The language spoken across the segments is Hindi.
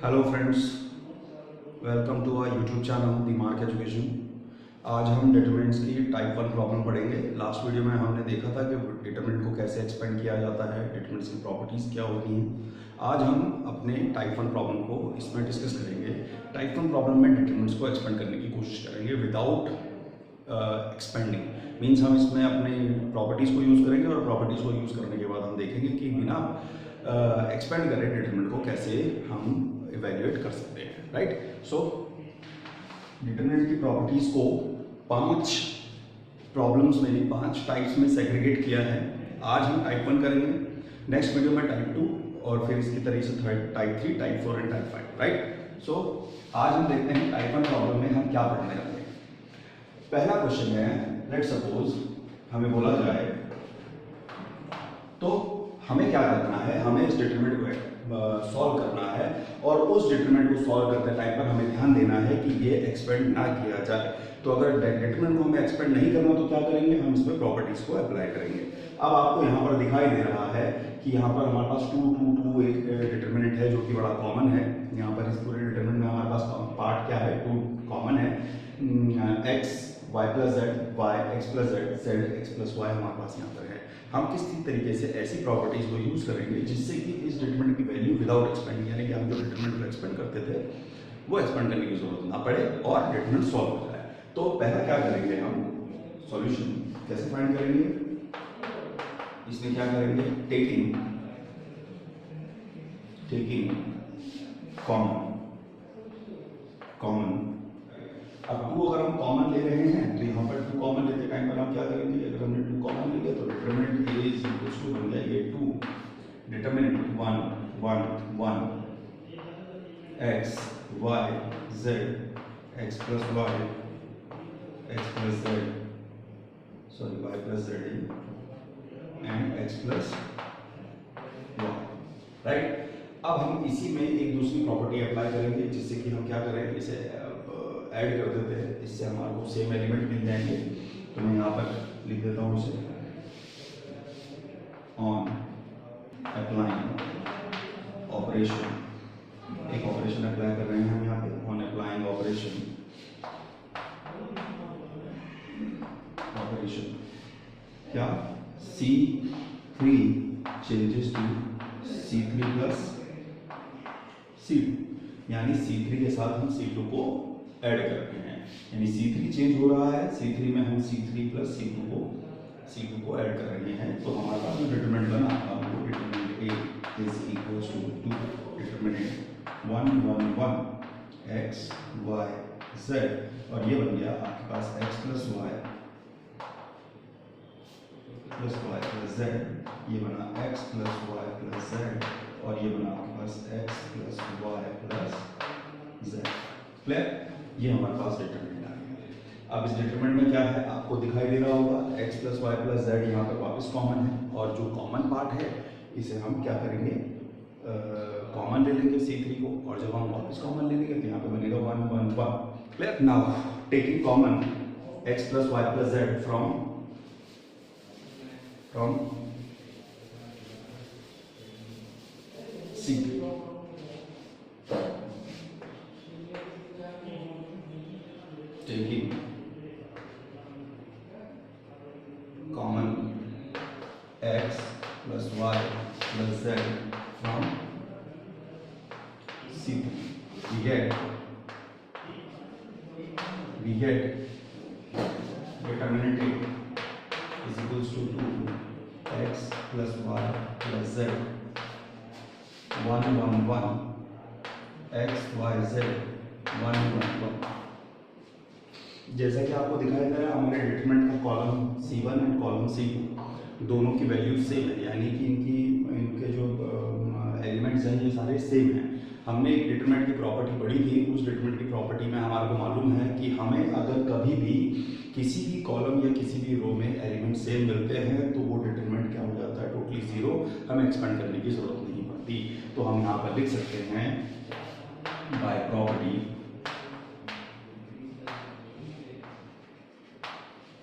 Hello friends, welcome to our YouTube channel the Mark Education. आज हम डिटरमिनेंट्स की टाइप 1 प्रॉब्लम पढ़ेंगे। लास्ट वीडियो में हमने देखा था कि डिटरमिनेंट को कैसे एक्सपेंड किया जाता है, डिटरमिनेंट्स की प्रॉपर्टीज़ क्या होती हैं। आज हम अपने टाइप 1 प्रॉब्लम को इसमें डिस्कस करेंगे। टाइप 1 प्रॉब्लम में डिटरमिनेंट्स को एक्सपेंड करने की कोशिश करेंगे विदाउट एक्सपेंडिंग। मीन्स हम इसमें अपनी प्रॉपर्टीज़ को यूज़ करेंगे और प्रॉपर्टीज़ को यूज़ करने के बाद हम देखेंगे कि बिना एक्सपेंड करें डिटरमिनेंट को कैसे हम इवेल्युएट कर सकते हैं। राइट। सो डिटरमिनेंट की प्रॉपर्टीज़ को 5 प्रॉब्लम्स में 5 टाइप्स में सेग्रीगेट किया है। आज हम टाइप 1 करेंगे, नेक्स्ट वीडियो में टाइप 2 और फिर इसकी तरीके से type 3, type 4 and type 5। Right. So आज हम देखते हैं टाइप 1 प्रॉब्लम में हम क्या पढ़ने वाले हैं। पहला क्वेश्चन है, लेट सपोज हमें बोला जाए तो हमें क्या करना है, हमें इस डिटरमिनेंट को सॉल्व करना है और उस डिटरमिनेंट को सॉल्व करते टाइम पर हमें ध्यान देना है कि ये एक्सपेंड ना किया जाए। तो अगर डिटरमिनेंट को हमें एक्सपेंड नहीं करना तो क्या करेंगे, हम इसमें प्रॉपर्टीज को अप्लाई करेंगे। अब आपको यहाँ पर दिखाई दे रहा है कि यहाँ पर हमारे पास 2 2 2 एक डिटरमिनेंट है जो कि बड़ा कॉमन है। यहाँ पर इस पूरे डिटरमिनेंट में हमारे पास पार्ट क्या है, 2 कॉमन है। X y plus z, y x plus z, z x plus y हमारे पास यहाँ पर है। हम किस तरीके से ऐसी प्रॉपर्टीज को यूज करेंगे जिससे कि इस डिटरमिनेंट की वैल्यू विदाउट एक्सपेंड, यानी कि हम जो डिटरमिनेंट को एक्सपेंड करते थे वो एक्सपेंड करने की जरूरत ना पड़े और डिटरमिनेंट सॉल्व हो जाए। तो पहला क्या करेंगे, हम सॉल्यूशन कैसे फाइंड करेंगे, इसमें क्या करेंगे, टेकिंग कॉमन। अब 2 अगर हम कॉमन ले रहे हैं तो यहाँ पर 2 कॉमन लेते टाइम पर हम क्या करेंगे, अगर हमने 2 कॉमन ले लिया तो determinant A is equals to बन गया ये 2, determinant 1 1 1 x y z x plus y x plus z, sorry y plus z and x plus y. Right. अब हम इसी में एक दूसरी प्रॉपर्टी अप्लाई करेंगे जिससे कि हम क्या करें, इसे ऐड कर देते हैं, इससे हमारे को सेम एलिमेंट मिल जाएंगे। तो मैं यहाँ पर लिख देता हूँ इसे, ऑन अप्लाइंग ऑपरेशन, एक ऑपरेशन अप्लाई कर रहे हैं हम यहाँ पे, ऑन अप्लाइंग ऑपरेशन क्या, C3 changes to C3 plus C2, यानी C3 के साथ हम C2 को ऐड करते हैं, यानी C3 चेंज हो रहा है, C3 में हम C3 प्लस C2 को ऐड कर रहे हैं। तो हमारे पास में डिटरमिनेंट बना, आपको determinant A is equals to 2, determinant 1 1 1 x y z, और ये बन गया आपके पास x plus y plus z, ये बना x plus y plus z, और ये बना आपके पास x plus y plus z. Clear, ये हमारे पास डिटरमिनेंट आ गया। अब इस डिटरमिनेंट में क्या है आपको दिखाई दे रहा होगा, x plus y plus z यहाँ पर वापस कॉमन है, और जो कॉमन पार्ट है इसे हम क्या करेंगे, कॉमन ले लेंगे C3 को, और जब हम वापस कॉमन ले लेंगे तो यहाँ पे बनेगा 1 1 1। Clear. Now taking common x plus y plus z from C3, taking common x plus y plus z from C3, we get determinant A is equals to 2 x plus y plus z 1 1 1 x y z 1 1 1। जैसा कि आपको दिखाई दे रहा है, हमारे डिटरमिनेंट का column C1 and column C2 दोनों की वैल्यू सेम है, यानी कि इनके जो एलिमेंट्स हैं ये सारे सेम हैं। हमने एक डिटरमिनेंट की प्रॉपर्टी पढ़ी थी, उस डिटरमिनेंट की प्रॉपर्टी में हमारे को मालूम है कि हमें अगर कभी भी किसी भी कॉलम या किसी भी रो में एलिमेंट सेम मिलते हैं तो वो डिटरमिनेंट क्या हो जाता है, टोटली जीरो, हमें एक्सपेंड करने की जरूरत नहीं पड़ती। तो हम यहाँ पर लिख सकते हैं by property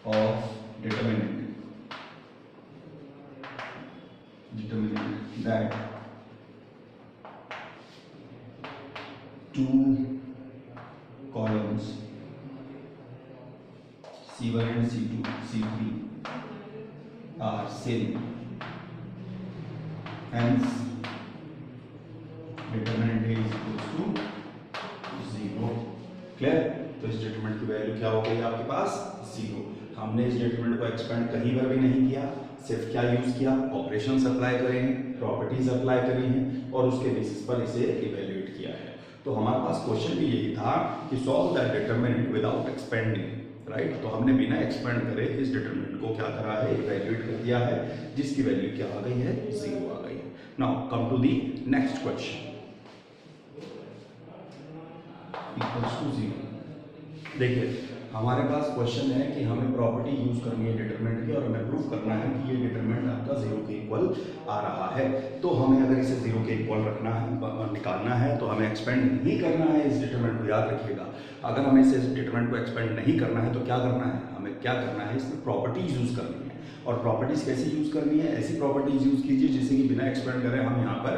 of determinant that two columns C1 and C2, C3 are same, hence determinant A is equals to 0. Clear? तो इस डिटरमिनेंट की वैल्यू क्या हो गई आपके पास? 0. हमने इस डिटरमिनेंट को एक्सपेंड कहीं पर भी नहीं किया, सिर्फ क्या यूज किया? ऑपरेशंस अप्लाई करे हैं, प्रॉपर्टीज अप्लाई करी हैं और उसके बेसिस पर इसे इवैल्यूएट किया है. तो हमारे पास क्वेश्चन भी यही था कि solve that determinant without expanding, right? तो हमने बिना एक्सपेंड करे इस डिटरमिनेंट को क्या करा है? इवैल्यूएट कर दिया है, जिसकी वैल्यू क्या आ गई है? 0 आ गई है. Now come to the next question. Equals to 0. देखिए हमारे पास क्वेश्चन है कि हमें प्रॉपर्टी यूज करनी है डिटरमिनेंट की और हमें प्रूफ करना है कि ये डिटरमिनेंट आपका 0 के इक्वल आ रहा है. तो हमें अगर इसे 0 के इक्वल रखना है, निकालना है, तो हमें एक्सपेंड नहीं करना है इस डिटरमिनेंट को, याद रखिएगा. अगर हमें इस डिटरमिनेंट को एक्सपेंड नहीं करना है तो क्या करना है? हमें क्या करना है? इसमें प्रॉपर्टीज यूज करनी है. और प्रॉपर्टीज कैसे यूज करनी है? ऐसी प्रॉपर्टीज यूज कीजिए जिससे कि बिना एक्सपेंड करें हम यहाँ पर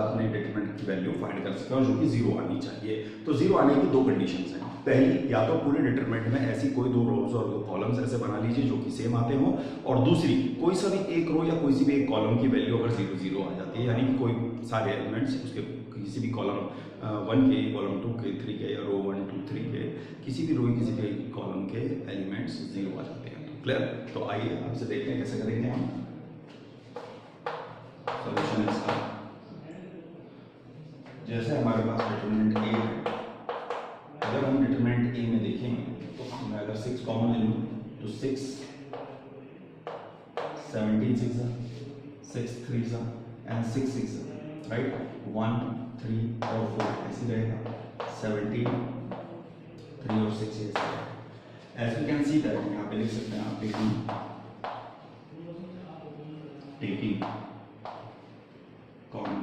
अपने डिटरमिनेंट की वैल्यू फाइंड कर सकें, और जो कि 0 आनी चाहिए. तो 0 आने की दो कंडीशंस हैं. पहली, या तो पूरे डिटरमिनेंट में ऐसी कोई दो रोज और दो कॉलम्स ऐसे बना लीजिए जो कि सेम आते हो, और दूसरी, कोई सा भी एक रो या कोई सी भी एक कॉलम की वैल्यू अगर 0 0 आ जाती है, यानी कि कोई सारे एलिमेंट्स उसके किसी भी कॉलम 1 के, कॉलम 2 के, 3 के, या रो 1 2 3 के किसी भी रो किसी भी कॉलम के एलिमेंट्स 0 आ जाते हैं. क्लियर? तो आइए आपसे देखते हैं कैसे करेंगे हम सॉल्यूशन इसका. जैसे हमारे पास डिटरमिनेंट ए है, अगर हम डिटरमिनेंट ए में देखेंगे तो मैं अगर 6 कॉमन ले लूँ तो 6 17 6 6 3 एंड 6 6, राइट? 1 3 और 4 ऐसे रहेगा, 17 3 और 6 ऐसे रहेगा. As you can see that यहाँ पे लिख सकते हैं आप taking common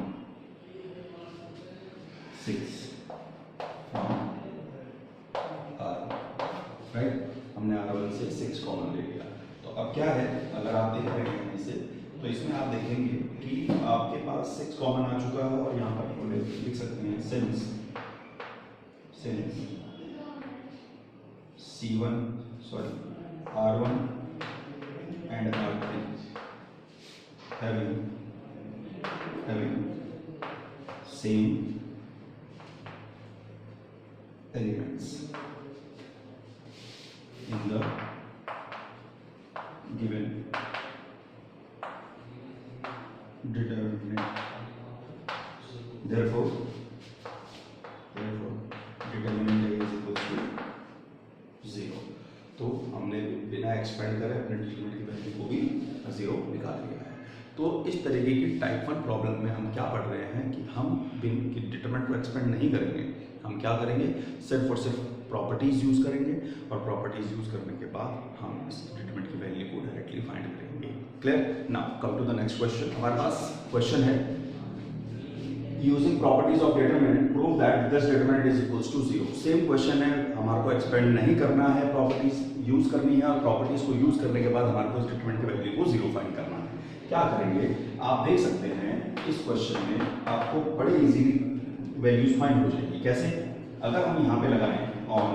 6 from R, right? हमने R1 से 6 कॉमन ले लिया. तो अब क्या है, अगर आप देख रहे हैं इसे, तो इसमें आप देखेंगे कि आपके पास 6 कॉमन आ चुका है, और यहाँ पर लिख सकते हैं since C1 R1 and R3 having same elements in the given determinant. Therefore determinant A is equal to 0. तो हमने बिना एक्सपेंड करे अपने डिटरमिनेंट की वैल्यू को भी 0 निकाल लिया है. तो इस तरीके की टाइप 1 प्रॉब्लम में हम क्या पढ़ रहे हैं कि हम डिटरमिनेंट को एक्सपेंड नहीं करेंगे. हम क्या करेंगे? सिर्फ और सिर्फ प्रॉपर्टीज यूज करेंगे, और प्रॉपर्टीज यूज करने के बाद हम इस डिटरमिनेंट की वैल्यू को डायरेक्टली फाइंड करेंगे. Clear? Now come to the next question. हमारे पास क्वेश्चन है using properties of determinant prove that this determinant is equals to 0. Same question है, हमारे को एक्सपेंड नहीं करना है, प्रॉपर्टीज यूज करनी है, और प्रॉपर्टीज को यूज करने के बाद हमारे को इस डिटरमिनेंट की वैल्यू को 0 फाइंड करना है. क्या करेंगे? आप देख सकते हैं इस क्वेश्चन में आपको बड़े इजीली वैल्यूज फाइंड हो जाएगी. कैसे? अगर हम यहाँ पे लगाएं on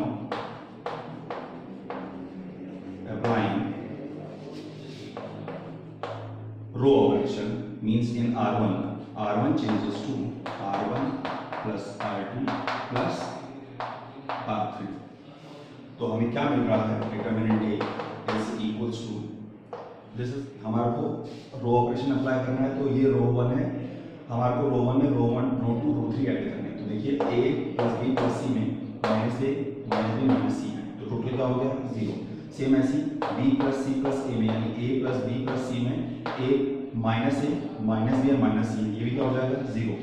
applying row operation means in R1 changes to R1 plus R2 plus R3. तो हमें क्या मिल रहा है? Determinant A is equals to, this is, हमारे को रो ऑपरेशन अप्लाई करना है, तो ये रो 1 है, हमारे को रो 1 में रो 1 रो 2 रो 3 ऐड करने हैं. तो देखिए A plus B plus C में minus A minus B minus C है, तो टोटल क्या हो गया? 0. सेम ऐसी B plus C plus A में, यानी A plus B plus C में A minus A minus B और माइनस C, ये भी क्या हो जाएगा? 0.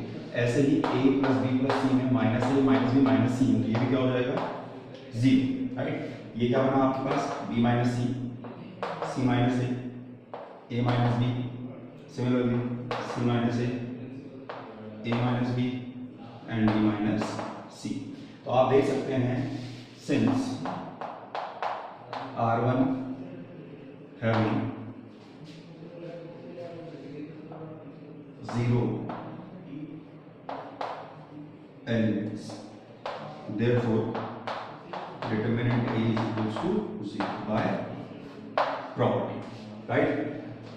ऐसे ही A plus B plus C में minus A minus B minus C, ये भी क्या हो जाएगा? 0. राइट? ये क्या बना आपके पास? B minus C minus A minus B, similarly C minus A minus B and B minus C. तो आप देख सकते हैं since R1 having 0 elements Therefore, determinant A is equals to 0 by property, right.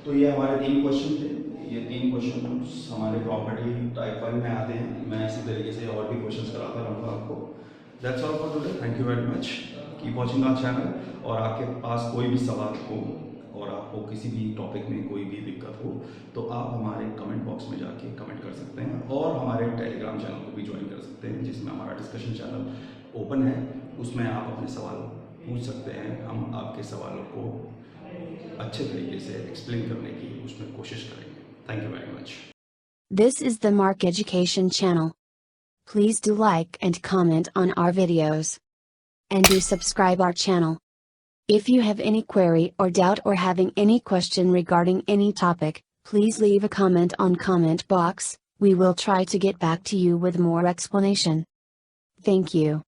तो ये हमारे 3 क्वेश्चन थे। ये 3 क्वेश्चन हमारे प्रॉपर्टी टाइप 1 में आते हैं। मैं इसी तरीके से और भी क्वेश्चंस कराता रहूँगा आपको। That's all for today. Thank you very much. Keep watching our channel. और आपके पास कोई भी सवाल हो और आपको किसी भी टॉपिक में कोई भी दिक्कत हो तो आप हमारे कमेंट बॉक्स में जाके कमेंट कर सकते हैं और हमारे टेलीग्राम चैनल को भी ज्वाइन कर सकते हैं, जिसमें हमारा डिस्कशन चैनल ओपन है। उसमें आप अपने सवाल पूछ सकते हैं। हम आपके सवालों को अच्छे तरीके से एक्सप्लेन करने की उसमें कोशिश करेंगे। Thank you very much. This is the Mark Education channel. Please do like and comment on our videos. And do subscribe our channel. If you have any query or doubt or having any question regarding any topic, please leave a comment on comment box. We will try to get back to you with more explanation. Thank you.